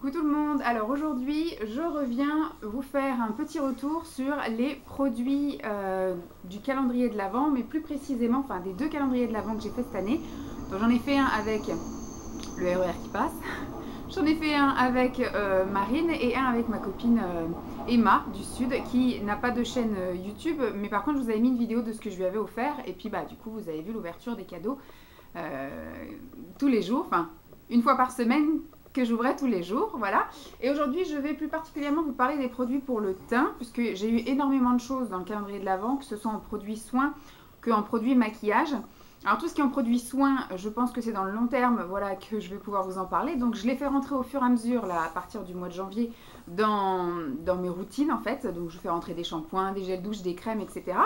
Coucou tout le monde, alors aujourd'hui je reviens vous faire un petit retour sur les produits du calendrier de l'Avent, mais plus précisément, enfin des deux calendriers de l'Avent que j'ai fait cette année. Donc j'en ai fait un avec le RER qui passe, j'en ai fait un avec Marine et un avec ma copine Emma du Sud qui n'a pas de chaîne YouTube, mais par contre je vous avais mis une vidéo de ce que je lui avais offert et puis bah du coup vous avez vu l'ouverture des cadeaux tous les jours, enfin une fois par semaine que j'ouvrais tous les jours, voilà. Et aujourd'hui, je vais plus particulièrement vous parler des produits pour le teint, puisque j'ai eu énormément de choses dans le calendrier de l'Avent, que ce soit en produits soins que en produits maquillage. Alors tout ce qui est en produits soins, je pense que c'est dans le long terme, voilà, que je vais pouvoir vous en parler. Donc je l'ai fait rentrer au fur et à mesure, là, à partir du mois de janvier, dans mes routines, en fait. Donc je fais rentrer des shampoings, des gels douche, des crèmes, etc.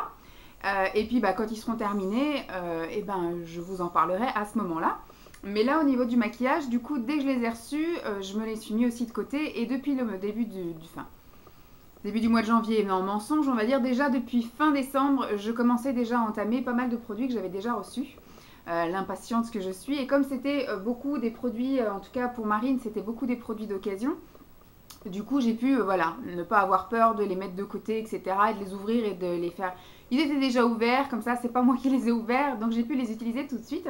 Et puis bah, quand ils seront terminés, et ben, je vous en parlerai à ce moment-là. Mais là, au niveau du maquillage, du coup, dès que je les ai reçus, je me les suis mis aussi de côté. Et depuis le début début du mois de janvier, non, mensonge, on va dire déjà depuis fin décembre, je commençais déjà à entamer pas mal de produits que j'avais déjà reçus. L'impatiente que je suis. Et comme c'était beaucoup des produits, en tout cas pour Marine, c'était beaucoup des produits d'occasion. Du coup, j'ai pu, voilà, ne pas avoir peur de les mettre de côté, etc. Et de les ouvrir et de les faire. Ils étaient déjà ouverts, comme ça, c'est pas moi qui les ai ouverts, donc j'ai pu les utiliser tout de suite.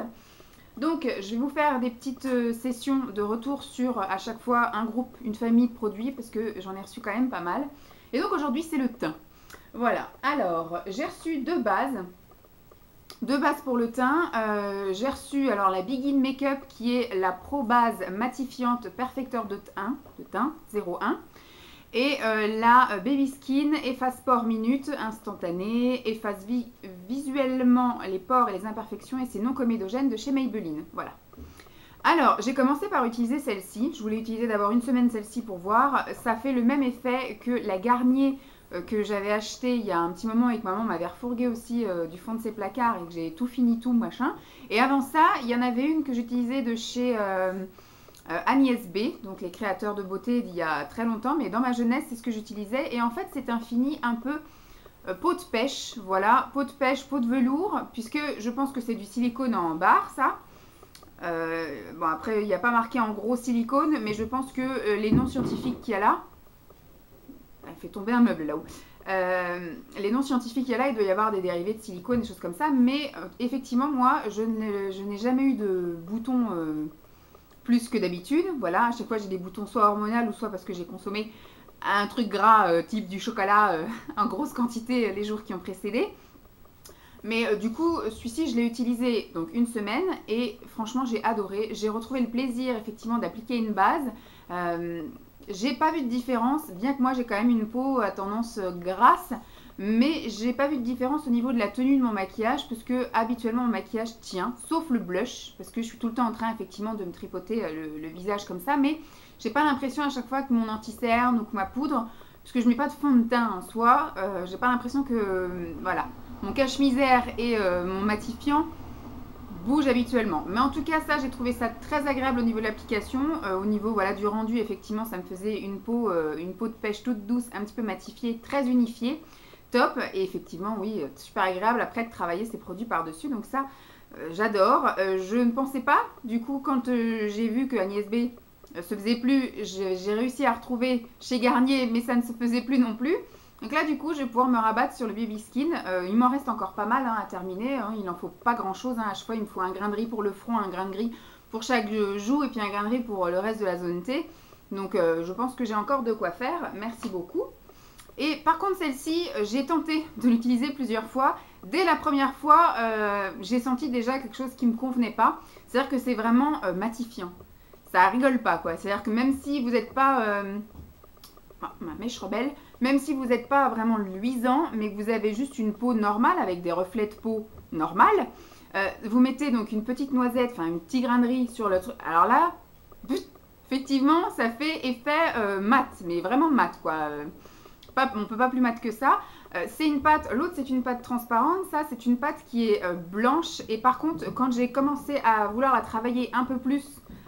Donc, je vais vous faire des petites sessions de retour sur à chaque fois un groupe, une famille de produits, parce que j'en ai reçu quand même pas mal. Et donc aujourd'hui, c'est le teint. Voilà, alors, j'ai reçu deux bases pour le teint. J'ai reçu alors la Begin Makeup qui est la Pro Base matifiante perfecteur de teint 01. Et la Baby Skin efface pores minute, instantané, efface visuellement les pores et les imperfections et c'est non comédogène de chez Maybelline. Voilà. Alors, j'ai commencé par utiliser celle-ci. Je voulais utiliser d'abord une semaine celle-ci pour voir. Ça fait le même effet que la Garnier que j'avais acheté il y a un petit moment et que maman m'avait refourgué aussi du fond de ses placards et que j'ai tout fini tout machin. Et avant ça, il y en avait une que j'utilisais de chez Agnès B, donc les créateurs de beauté d'il y a très longtemps, mais dans ma jeunesse, c'est ce que j'utilisais. Et en fait, c'est un fini un peu peau de pêche, voilà, peau de pêche, peau de velours, puisque je pense que c'est du silicone en barre, ça. Bon, après, il n'y a pas marqué en gros silicone, mais je pense que les noms scientifiques qu'il y a là, elle fait tomber un meuble là-haut. Les noms scientifiques qu'il y a là, il doit y avoir des dérivés de silicone, des choses comme ça, mais effectivement, moi, je n'ai jamais eu de boutons plus que d'habitude. Voilà, à chaque fois j'ai des boutons soit hormonaux ou soit parce que j'ai consommé un truc gras type du chocolat en grosse quantité les jours qui ont précédé. Mais du coup, celui-ci, je l'ai utilisé donc une semaine et franchement, j'ai adoré. J'ai retrouvé le plaisir effectivement d'appliquer une base. J'ai pas vu de différence, bien que moi j'ai quand même une peau à tendance grasse, mais j'ai pas vu de différence au niveau de la tenue de mon maquillage, parce que habituellement mon maquillage tient, sauf le blush, parce que je suis tout le temps en train effectivement de me tripoter le visage comme ça, mais j'ai pas l'impression à chaque fois que mon anti-cerne ou que ma poudre, parce que je mets pas de fond de teint en soi, j'ai pas l'impression que, voilà, mon cache-misère et mon matifiant bouge habituellement. Mais en tout cas, ça, j'ai trouvé ça très agréable au niveau de l'application. Au niveau voilà, du rendu, effectivement, ça me faisait une peau de pêche toute douce, un petit peu matifiée, très unifiée. Top. Et effectivement, oui, super agréable après de travailler ces produits par-dessus. Donc ça, j'adore. Je ne pensais pas, du coup, quand j'ai vu que Agnès B se faisait plus, j'ai réussi à retrouver chez Garnier, mais ça ne se faisait plus non plus. Donc là, du coup, je vais pouvoir me rabattre sur le Baby Skin. Il m'en reste encore pas mal à terminer. Il n'en faut pas grand-chose. À chaque fois, il me faut un grain de riz pour le front, un grain de gris pour chaque joue et puis un grain de riz pour le reste de la zone T. Donc, je pense que j'ai encore de quoi faire. Merci beaucoup. Et par contre, celle-ci, j'ai tenté de l'utiliser plusieurs fois. Dès la première fois, j'ai senti déjà quelque chose qui ne me convenait pas. C'est-à-dire que c'est vraiment matifiant. Ça rigole pas, quoi. C'est-à-dire que même si vous n'êtes pas... ma mèche rebelle, même si vous n'êtes pas vraiment luisant, mais que vous avez juste une peau normale avec des reflets de peau normale, vous mettez donc une petite noisette, enfin une petite grain de riz sur le truc. Alors là, effectivement, ça fait effet mat, mais vraiment mat quoi. On ne peut pas plus mat que ça. C'est une pâte, l'autre c'est une pâte transparente, ça c'est une pâte qui est blanche. Et par contre, quand j'ai commencé à vouloir la travailler un peu plus,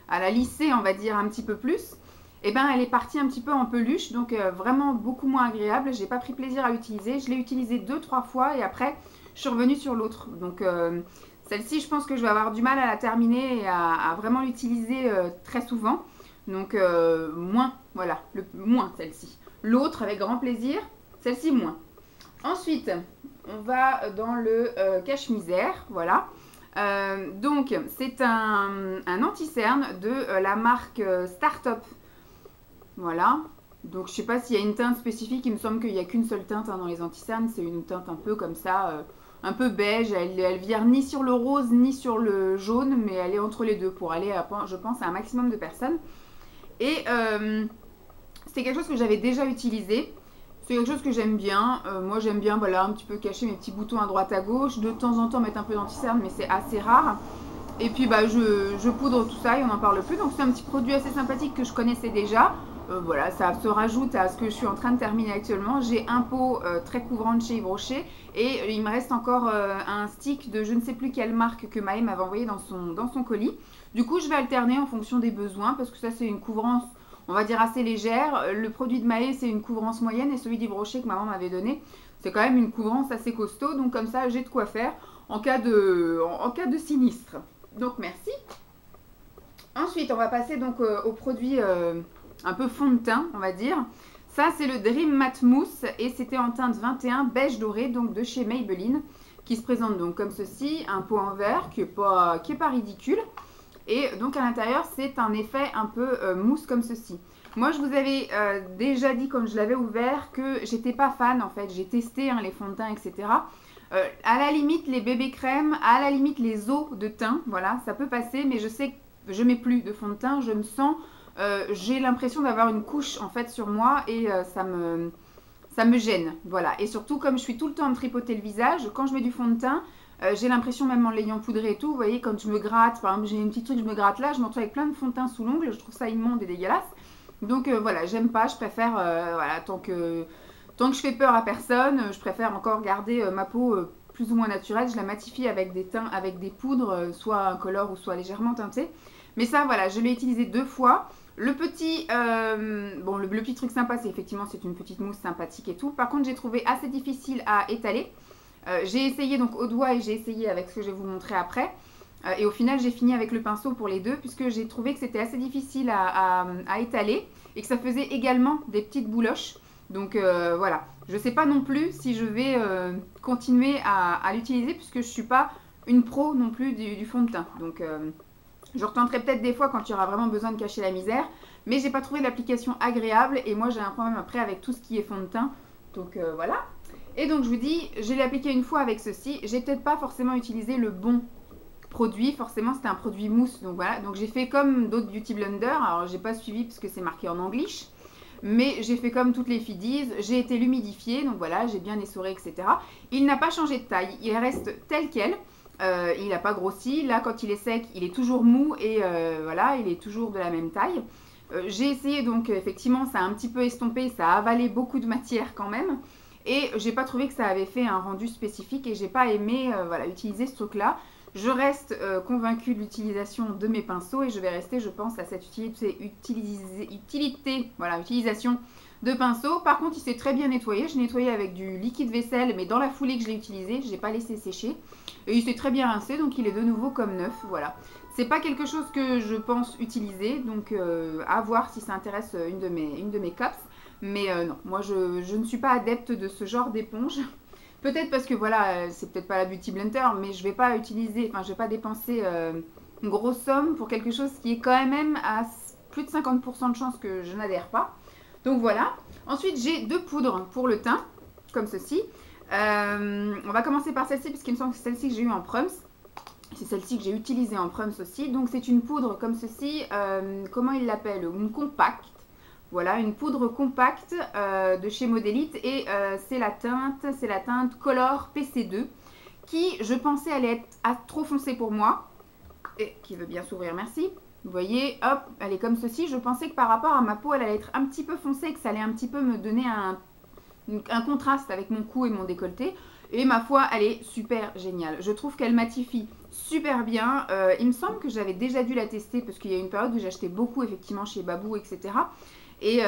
à la lisser on va dire un petit peu plus, et ben elle est partie un petit peu en peluche, donc vraiment beaucoup moins agréable. J'ai pas pris plaisir à l'utiliser. Je l'ai utilisée 2-3 fois et après je suis revenue sur l'autre. Donc celle-ci, je pense que je vais avoir du mal à la terminer et à vraiment l'utiliser très souvent. Donc moins, voilà, moins celle-ci. L'autre avec grand plaisir, celle-ci moins. Ensuite, on va dans le cache-misère, voilà. Donc, c'est un anti-cerne de la marque Startup. Voilà. Donc, je sais pas s'il y a une teinte spécifique. Il me semble qu'il n'y a qu'une seule teinte dans les anti-cernes. C'est une teinte un peu comme ça, un peu beige. Elle vire ni sur le rose ni sur le jaune, mais elle est entre les deux pour aller, je pense, à un maximum de personnes. Et c'est quelque chose que j'avais déjà utilisé. C'est quelque chose que j'aime bien. Moi, j'aime bien, voilà, un petit peu cacher mes petits boutons à droite à gauche. De temps en temps, mettre un peu d'anti-cerne, mais c'est assez rare. Et puis, bah, je poudre tout ça et on n'en parle plus. Donc, c'est un petit produit assez sympathique que je connaissais déjà. Voilà, ça se rajoute à ce que je suis en train de terminer actuellement. J'ai un pot très couvrant de chez Yves Rocher. Et il me reste encore un stick de je ne sais plus quelle marque que Maë m'avait envoyé dans son colis. Du coup, je vais alterner en fonction des besoins parce que ça, c'est une couvrance, on va dire, assez légère. Le produit de Maë, c'est une couvrance moyenne et celui d'Yves Rocher que maman m'avait donné, c'est quand même une couvrance assez costaud. Donc comme ça, j'ai de quoi faire en cas de sinistre. Donc merci. Ensuite, on va passer donc au produit un peu fond de teint, on va dire. Ça, c'est le Dream Matte Mousse et c'était en teinte 21 beige doré, donc de chez Maybelline, qui se présente donc comme ceci, un pot en verre qui est pas ridicule. Et donc à l'intérieur, c'est un effet un peu mousse comme ceci. Moi, je vous avais déjà dit quand je l'avais ouvert que j'étais pas fan en fait. J'ai testé les fonds de teint, etc. À la limite, les bébés crèmes, à la limite, les eaux de teint, voilà, ça peut passer. Mais je sais que je mets plus de fond de teint. Je me sens, j'ai l'impression d'avoir une couche en fait sur moi et ça me gêne. Voilà. Et surtout, comme je suis tout le temps à me tripoter le visage, quand je mets du fond de teint, j'ai l'impression, même en l'ayant poudré et tout, vous voyez, quand je me gratte, par exemple, j'ai une petite truc, je me gratte là, je me retrouve avec plein de fond de teint sous l'ongle, je trouve ça immonde et dégueulasse. Donc voilà, j'aime pas, je préfère, voilà, tant que je fais peur à personne, je préfère encore garder ma peau plus ou moins naturelle. Je la matifie avec des teints, avec des poudres, soit incolores ou soit légèrement teintées. Mais ça, voilà, je l'ai utilisé 2 fois. Le petit, bon, le petit truc sympa, c'est effectivement, c'est une petite mousse sympathique et tout. Par contre, j'ai trouvé assez difficile à étaler. J'ai essayé donc au doigt et j'ai essayé avec ce que je vais vous montrer après. Et au final, j'ai fini avec le pinceau pour les deux puisque j'ai trouvé que c'était assez difficile à étaler et que ça faisait également des petites bouloches. Donc voilà, je ne sais pas non plus si je vais continuer à l'utiliser puisque je ne suis pas une pro non plus du fond de teint. Donc je retenterai peut-être des fois quand il y aura vraiment besoin de cacher la misère. Mais j'ai pas trouvé l'application agréable et moi j'ai un problème après avec tout ce qui est fond de teint. Donc voilà. Et donc je vous dis, je l'ai appliqué une fois avec ceci. J'ai peut-être pas forcément utilisé le bon produit. Forcément c'était un produit mousse. Donc voilà. Donc j'ai fait comme d'autres Beauty Blender. Alors j'ai pas suivi parce que c'est marqué en anglais. Mais j'ai fait comme toutes les filles disent. J'ai été l'humidifier. Donc voilà, j'ai bien essoré, etc. Il n'a pas changé de taille. Il reste tel quel. Il n'a pas grossi. Là quand il est sec, il est toujours mou. Et voilà, il est toujours de la même taille. J'ai essayé donc effectivement ça a un petit peu estompé. Ça a avalé beaucoup de matière quand même. Et j'ai pas trouvé que ça avait fait un rendu spécifique et j'ai pas aimé voilà, utiliser ce truc là. Je reste convaincue de l'utilisation de mes pinceaux et je vais rester, je pense, à cette utilisation de pinceaux. Par contre, il s'est très bien nettoyé. Je l'ai nettoyé avec du liquide vaisselle, mais dans la foulée que je l'ai utilisé, je n'ai pas laissé sécher. Et il s'est très bien rincé, donc il est de nouveau comme neuf. Voilà. C'est pas quelque chose que je pense utiliser, donc à voir si ça intéresse une de mes cops. Mais non, moi je ne suis pas adepte de ce genre d'éponge. Peut-être parce que voilà, c'est peut-être pas la Beauty Blender, mais je vais pas utiliser, enfin je vais pas dépenser une grosse somme pour quelque chose qui est quand même à plus de 50% de chance que je n'adhère pas. Donc voilà. Ensuite j'ai 2 poudres pour le teint, comme ceci. On va commencer par celle-ci, parce qu'il me semble que c'est celle-ci que j'ai eu en Prums. C'est celle-ci que j'ai utilisée en Prums aussi. Donc c'est une poudre comme ceci, comment ils l'appellent? Une compacte. Voilà, une poudre compacte de chez Modélite et c'est la teinte Color PC2 qui, je pensais, allait être trop foncée pour moi. Et qui veut bien s'ouvrir, merci. Vous voyez, hop, elle est comme ceci. Je pensais que par rapport à ma peau, elle allait être un petit peu foncée, que ça allait un petit peu me donner un contraste avec mon cou et mon décolleté. Et ma foi, elle est super géniale. Je trouve qu'elle matifie super bien. Il me semble que j'avais déjà dû la tester parce qu'il y a une période où j'achetais beaucoup effectivement chez Babou, etc. Et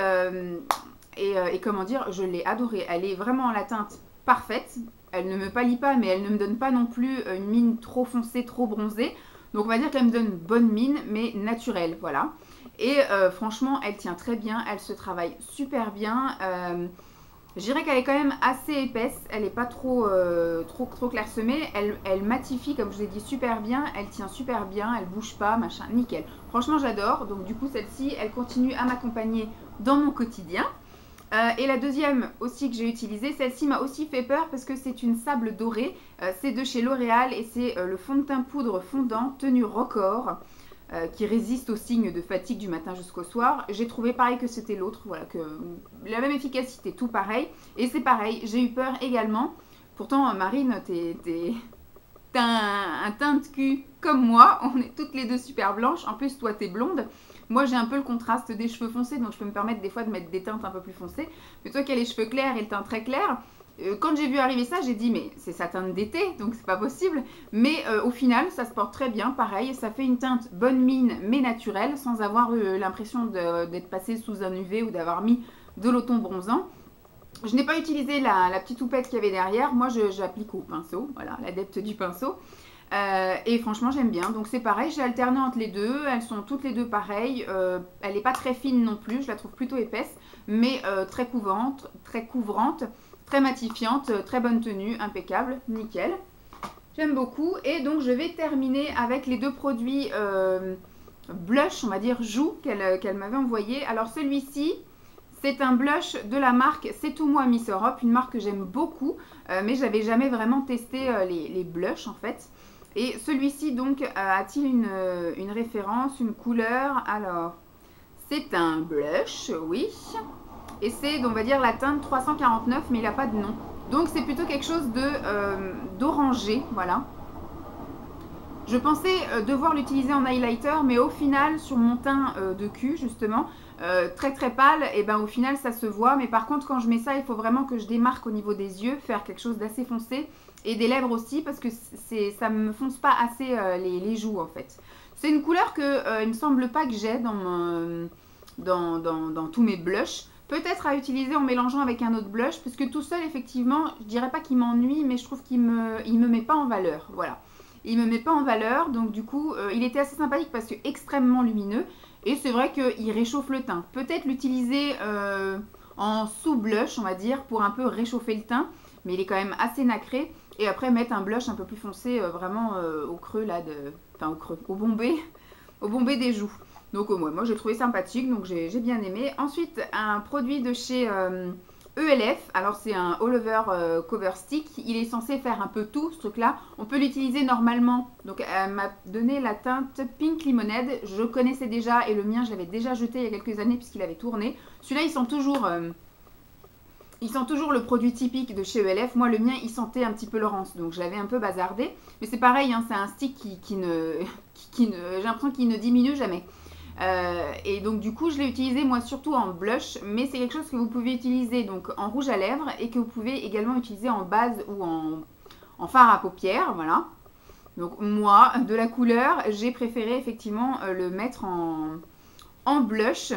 comment dire, je l'ai adorée. Elle est vraiment la teinte parfaite. Elle ne me pâlit pas, mais elle ne me donne pas non plus une mine trop foncée, trop bronzée. Donc on va dire qu'elle me donne une bonne mine, mais naturelle, voilà. Et franchement, elle tient très bien, elle se travaille super bien. Je dirais qu'elle est quand même assez épaisse, elle n'est pas trop clairsemée, elle matifie comme je vous ai dit super bien, elle tient super bien, elle bouge pas, machin, nickel. Franchement j'adore, donc du coup celle-ci, elle continue à m'accompagner dans mon quotidien. Et la deuxième aussi que j'ai utilisée, celle-ci m'a aussi fait peur parce que c'est une sable dorée, c'est de chez L'Oréal et c'est le fond de teint poudre fondant tenue Record. Qui résiste aux signes de fatigue du matin jusqu'au soir. J'ai trouvé pareil que c'était l'autre, voilà, que la même efficacité, tout pareil. Et c'est pareil, j'ai eu peur également. Pourtant, Marine, t'as un teint de cul comme moi, on est toutes les deux super blanches. En plus, toi, t'es blonde. Moi, j'ai un peu le contraste des cheveux foncés, donc je peux me permettre des fois de mettre des teintes un peu plus foncées. Mais toi qui as les cheveux clairs et le teint très clair, quand j'ai vu arriver ça, j'ai dit mais c'est sa teinte d'été, donc c'est pas possible. Mais au final, ça se porte très bien, pareil, ça fait une teinte bonne mine mais naturelle, sans avoir eu l'impression d'être passé sous un UV ou d'avoir mis de l'auton bronzant. Je n'ai pas utilisé la petite houppette qu'il y avait derrière, moi j'applique au pinceau, voilà, l'adepte du pinceau. Et franchement j'aime bien, donc c'est pareil, j'ai alterné entre les deux, elles sont toutes les deux pareilles, elle n'est pas très fine non plus, je la trouve plutôt épaisse, mais très couvrante, très matifiante, très bonne tenue, impeccable, nickel. J'aime beaucoup. Et donc je vais terminer avec les deux produits blush, on va dire joues, qu'elle m'avait envoyé. Alors celui-ci, c'est un blush de la marque C'est Tout Moi Miss Europe, une marque que j'aime beaucoup, mais j'avais jamais vraiment testé les blushs en fait. Et celui-ci donc a-t-il une référence, une couleur? Alors, c'est un blush, oui. Et c'est, on va dire, la teinte 349, mais il n'a pas de nom. Donc c'est plutôt quelque chose d'orangé, voilà. Je pensais devoir l'utiliser en highlighter, mais au final, sur mon teint de cul, justement, très très pâle, et ben au final ça se voit. Mais par contre, quand je mets ça, il faut vraiment que je démarque au niveau des yeux, faire quelque chose d'assez foncé. Et des lèvres aussi, parce que ça ne me fonce pas assez les joues, en fait. C'est une couleur que il me semble pas que j'ai dans tous mes blushs. Peut-être à utiliser en mélangeant avec un autre blush, parce que tout seul, effectivement, je dirais pas qu'il m'ennuie, mais je trouve qu'il me met pas en valeur. Voilà. Il me met pas en valeur, donc du coup, il était assez sympathique parce que extrêmement lumineux. Et c'est vrai qu'il réchauffe le teint. Peut-être l'utiliser en sous-blush, on va dire, pour un peu réchauffer le teint. Mais il est quand même assez nacré. Et après, mettre un blush un peu plus foncé, vraiment au creux, là, enfin au creux, au bombé des joues. Donc moi j'ai trouvé sympathique, donc j'ai bien aimé. Ensuite, un produit de chez ELF. Alors c'est un all over cover stick. Il est censé faire un peu tout ce truc là. On peut l'utiliser normalement. Donc elle m'a donné la teinte Pink Lemonade. Je connaissais déjà et le mien je l'avais déjà jeté il y a quelques années puisqu'il avait tourné. Celui-là il sent toujours le produit typique de chez ELF. Moi, le mien, il sentait un petit peu l'orange, donc je l'avais un peu bazardé. Mais c'est pareil, hein, c'est un stick j'ai l'impression qu'il ne diminue jamais. Et donc du coup, je l'ai utilisé moi surtout en blush, mais c'est quelque chose que vous pouvez utiliser donc en rouge à lèvres et que vous pouvez également utiliser en base ou en fard à paupières, voilà. Donc moi, de la couleur, j'ai préféré effectivement le mettre en blush.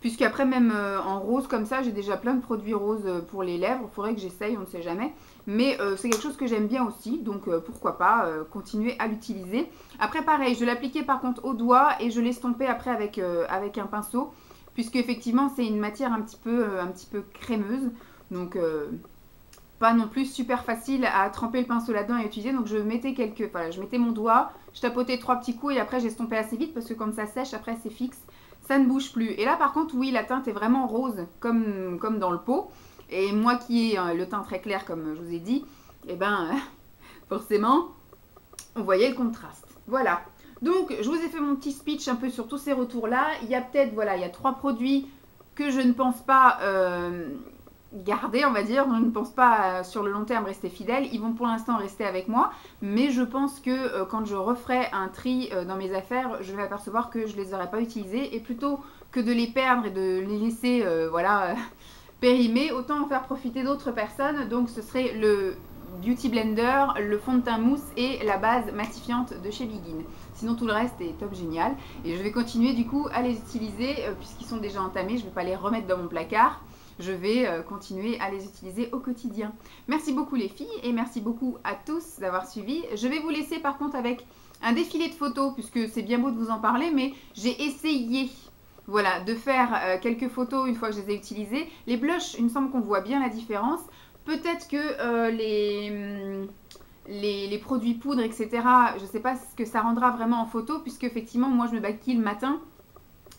Puisqu'après même en rose comme ça, j'ai déjà plein de produits roses pour les lèvres. Il faudrait que j'essaye, on ne sait jamais. Mais c'est quelque chose que j'aime bien aussi. Donc pourquoi pas continuer à l'utiliser. Après pareil, je l'appliquais par contre au doigt et je l'estompais après avec un pinceau. Puisque effectivement c'est une matière un petit peu crémeuse. Donc pas non plus super facile à tremper le pinceau là-dedans et utiliser. Donc je mettais je mettais mon doigt, je tapotais 3 petits coups et après j'estompais assez vite. Parce que quand ça sèche, après c'est fixe. Ça ne bouge plus. Et là, par contre, oui, la teinte est vraiment rose, comme dans le pot. Et moi qui ai le teint très clair, comme je vous ai dit, eh ben, forcément, on voyait le contraste. Voilà. Donc, je vous ai fait mon petit speech un peu sur tous ces retours-là. Il y a peut-être, voilà, il y a 3 produits que je ne pense pas garder, on va dire. Je ne pense pas sur le long terme rester fidèle. Ils vont pour l'instant rester avec moi. Mais je pense que quand je referai un tri dans mes affaires, je vais apercevoir que je ne les aurais pas utilisés. Et plutôt que de les perdre et de les laisser voilà, périmer, autant en faire profiter d'autres personnes. Donc ce serait le Beauty Blender, le fond de teint mousse et la base matifiante de chez Begin. Sinon tout le reste est top génial. Et je vais continuer du coup à les utiliser puisqu'ils sont déjà entamés. Je ne vais pas les remettre dans mon placard. Je vais continuer à les utiliser au quotidien. Merci beaucoup les filles et merci beaucoup à tous d'avoir suivi. Je vais vous laisser par contre avec un défilé de photos puisque c'est bien beau de vous en parler, mais j'ai essayé voilà, de faire quelques photos une fois que je les ai utilisées. Les blushs, il me semble qu'on voit bien la différence. Peut-être que les produits poudres, etc., je ne sais pas ce que ça rendra vraiment en photo, puisque effectivement, moi, je me maquille le matin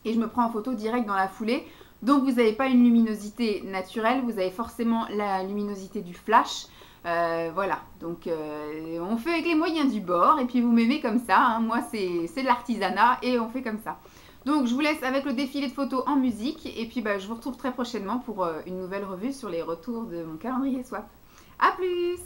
et je me prends en photo direct dans la foulée. Donc, vous n'avez pas une luminosité naturelle, vous avez forcément la luminosité du flash. Voilà, donc on fait avec les moyens du bord et puis vous m'aimez comme ça, hein. Moi c'est de l'artisanat et on fait comme ça. Donc je vous laisse avec le défilé de photos en musique et puis je vous retrouve très prochainement pour une nouvelle revue sur les retours de mon calendrier Swap. A plus!